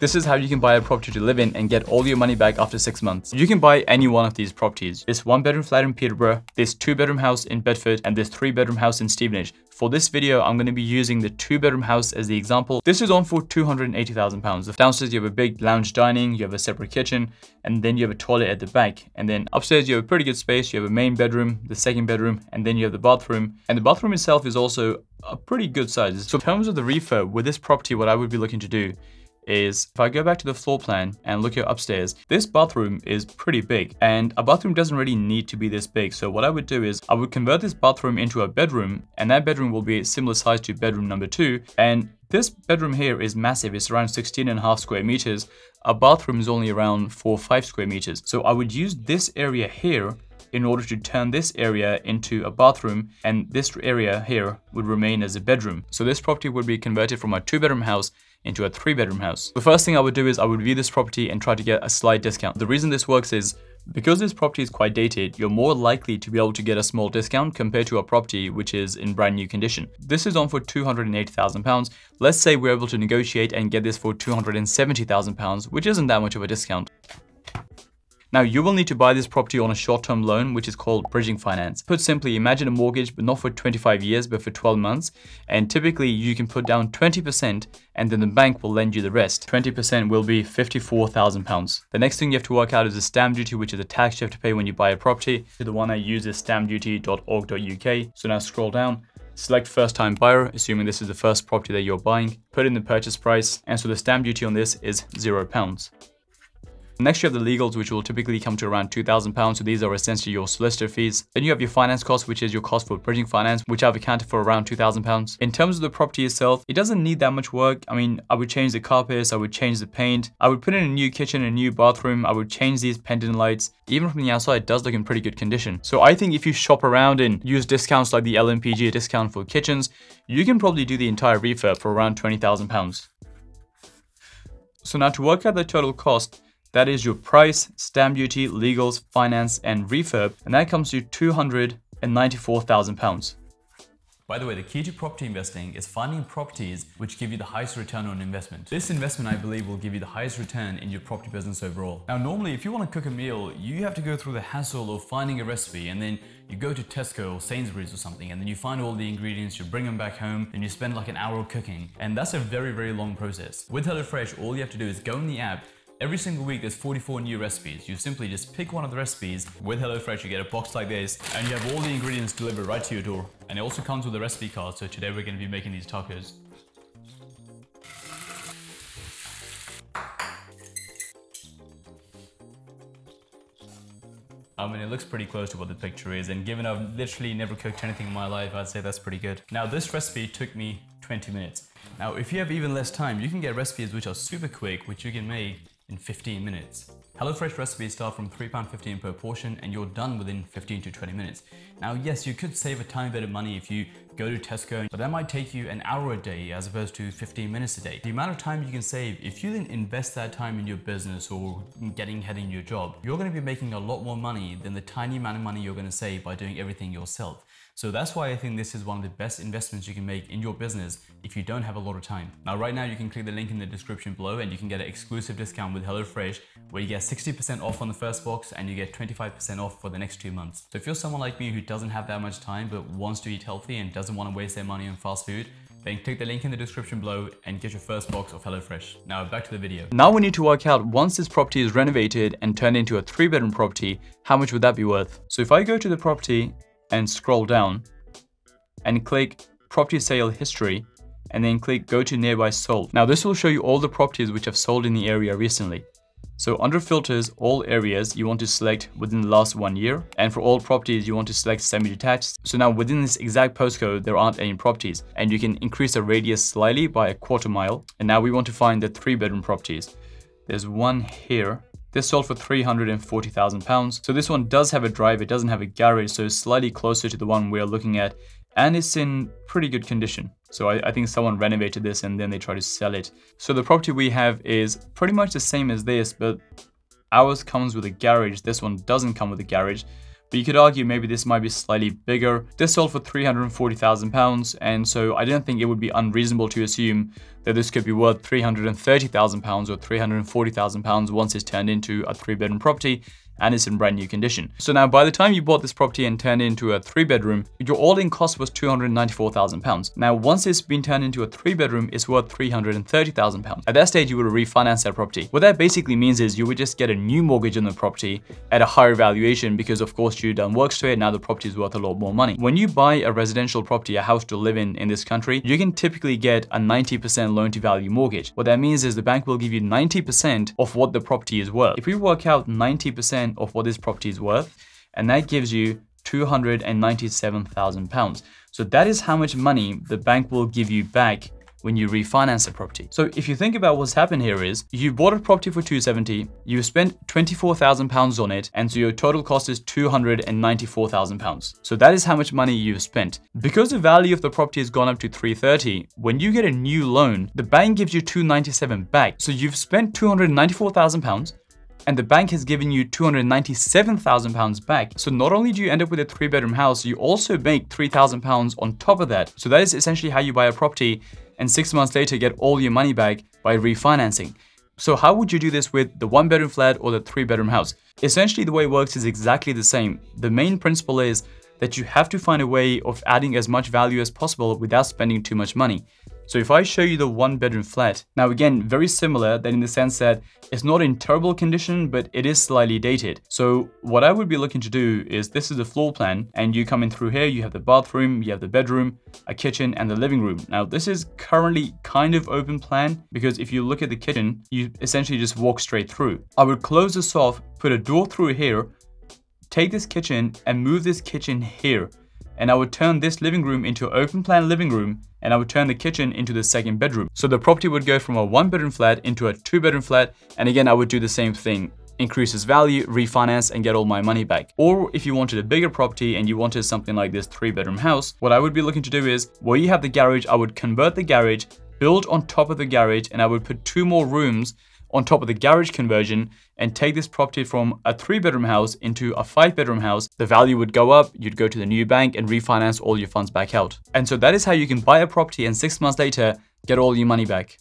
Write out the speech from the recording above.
This is how you can buy a property to live in and get all your money back after 6 months. You can buy any one of these properties. This 1-bedroom flat in Peterborough, this 2-bedroom house in Bedford, and this 3-bedroom house in Stevenage. For this video, I'm going to be using the 2-bedroom house as the example. This is on for £280,000. Downstairs, you have a big lounge dining, you have a separate kitchen, and then you have a toilet at the back. And then upstairs, you have a pretty good space. You have a main bedroom, the 2nd bedroom, and then you have the bathroom. And the bathroom itself is also a pretty good size. So in terms of the refurb, with this property, what I would be looking to do is if I go back to the floor plan and look at upstairs, this bathroom is pretty big, and a bathroom doesn't really need to be this big. So what I would do is I would convert this bathroom into a bedroom, and that bedroom will be a similar size to bedroom number 2. And this bedroom here is massive. It's around 16.5 square meters. A bathroom is only around 4 or 5 square meters. So I would use this area here in order to turn this area into a bathroom, and this area here would remain as a bedroom. So this property would be converted from a 2-bedroom house into a 3-bedroom house. The first thing I would do is I would view this property and try to get a slight discount. The reason this works is because this property is quite dated, you're more likely to be able to get a small discount compared to a property which is in brand new condition. This is on for £280,000. Let's say we're able to negotiate and get this for £270,000, which isn't that much of a discount. Now, you will need to buy this property on a short-term loan, which is called bridging finance. Put simply, imagine a mortgage, but not for 25 years, but for 12 months. And typically, you can put down 20%, and then the bank will lend you the rest. 20% will be £54,000. The next thing you have to work out is the stamp duty, which is a tax you have to pay when you buy a property. The one I use is stampduty.org.uk. So now scroll down. Select first time buyer, assuming this is the first property that you're buying. Put in the purchase price, and so the stamp duty on this is £0. Next, you have the legals, which will typically come to around £2,000. So these are essentially your solicitor fees. Then you have your finance cost, which is your cost for bridging finance, which I've accounted for around £2,000. In terms of the property itself, it doesn't need that much work. I mean, I would change the carpets, I would change the paint, I would put in a new kitchen, a new bathroom, I would change these pendant lights. Even from the outside, it does look in pretty good condition. So I think if you shop around and use discounts like the LMPG discount for kitchens, you can probably do the entire refurb for around £20,000. So now to work out the total cost, that is your price, stamp duty, legals, finance, and refurb, and that comes to £294,000. By the way, the key to property investing is finding properties which give you the highest return on investment. This investment, I believe, will give you the highest return in your property business overall. Now, normally, if you want to cook a meal, you have to go through the hassle of finding a recipe, and then you go to Tesco or Sainsbury's or something, and then you find all the ingredients, you bring them back home, and you spend like an hour cooking. And that's a very, very long process. With HelloFresh, all you have to do is go in the app. Every single week, there's 44 new recipes. You simply just pick one of the recipes. With HelloFresh, you get a box like this, and you have all the ingredients delivered right to your door. And it also comes with a recipe card, so today we're going to be making these tacos. I mean, it looks pretty close to what the picture is, and given I've literally never cooked anything in my life, I'd say that's pretty good. Now, this recipe took me 20 minutes. Now, if you have even less time, you can get recipes which are super quick, which you can make in 15 minutes. HelloFresh recipes start from £3.15 per portion, and you're done within 15 to 20 minutes. Now, yes, you could save a tiny bit of money if you go to Tesco, but that might take you an hour a day as opposed to 15 minutes a day. The amount of time you can save, if you then invest that time in your business or getting ahead in your job, you're going to be making a lot more money than the tiny amount of money you're going to save by doing everything yourself. So that's why I think this is one of the best investments you can make in your business if you don't have a lot of time. Now, right now, you can click the link in the description below and you can get an exclusive discount with HelloFresh where you get 60% off on the first box and you get 25% off for the next 2 months. So if you're someone like me who doesn't have that much time but wants to eat healthy and doesn't want to waste their money on fast food, then click the link in the description below and get your first box of HelloFresh. Now back to the video. Now we need to work out, once this property is renovated and turned into a 3-bedroom property, how much would that be worth? So if I go to the property and scroll down and click property sale history and then click go to nearby sold. Now this will show you all the properties which have sold in the area recently. So under filters, all areas, you want to select within the last 1 year. And for all properties, you want to select semi-detached. So now within this exact postcode, there aren't any properties. And you can increase the radius slightly by 1/4 mile. And now we want to find the 3-bedroom properties. There's one here. This sold for £340,000. So this one does have a drive, it doesn't have a garage, so it's slightly closer to the one we're looking at. And it's in pretty good condition. So I think someone renovated this and then they try to sell it. So the property we have is pretty much the same as this, but ours comes with a garage. This one doesn't come with a garage. But you could argue maybe this might be slightly bigger. This sold for £340,000, and so I don't think it would be unreasonable to assume that this could be worth £330,000 or £340,000 once it's turned into a 3-bedroom property and it's in brand new condition. So now by the time you bought this property and turned it into a 3-bedroom, your all-in cost was £294,000. Now once it's been turned into a 3-bedroom, it's worth £330,000. At that stage, you would refinance that property. What that basically means is you would just get a new mortgage on the property at a higher valuation because of course you've done works to it, now the property is worth a lot more money. When you buy a residential property, a house to live in this country, you can typically get a 90% loan to value mortgage. What that means is the bank will give you 90% of what the property is worth. If we work out 90% of what this property is worth, and that gives you £297,000. So that is how much money the bank will give you back when you refinance a property. So if you think about what's happened here is you bought a property for £270, you spent £24,000 on it, and so your total cost is £294,000. So that is how much money you've spent. Because the value of the property has gone up to £330, when you get a new loan, the bank gives you £297 back. So you've spent £294,000 and the bank has given you £297,000 back. So not only do you end up with a 3-bedroom house, you also make £3,000 on top of that. So that is essentially how you buy a property and 6 months later get all your money back by refinancing. So how would you do this with the 1-bedroom flat or the 3-bedroom house? Essentially the way it works is exactly the same. The main principle is that you have to find a way of adding as much value as possible without spending too much money. So if I show you the 1-bedroom flat, now again, very similar that in the sense that it's not in terrible condition, but it is slightly dated. So what I would be looking to do is this is the floor plan, and you come in through here, you have the bathroom, you have the bedroom, a kitchen, and the living room. Now this is currently kind of open plan because if you look at the kitchen, you essentially just walk straight through. I would close this off, put a door through here, take this kitchen and move this kitchen here. And I would turn this living room into an open plan living room, and I would turn the kitchen into the 2nd bedroom. So the property would go from a 1-bedroom flat into a 2-bedroom flat. And again, I would do the same thing, increase its value, refinance, and get all my money back. Or if you wanted a bigger property and you wanted something like this 3-bedroom house, what I would be looking to do is where you have the garage, I would convert the garage, build on top of the garage, and I would put 2 more rooms on top of the garage conversion and take this property from a 3-bedroom house into a 5-bedroom house. The value would go up, you'd go to the new bank and refinance all your funds back out. And so that is how you can buy a property and 6 months later, get all your money back.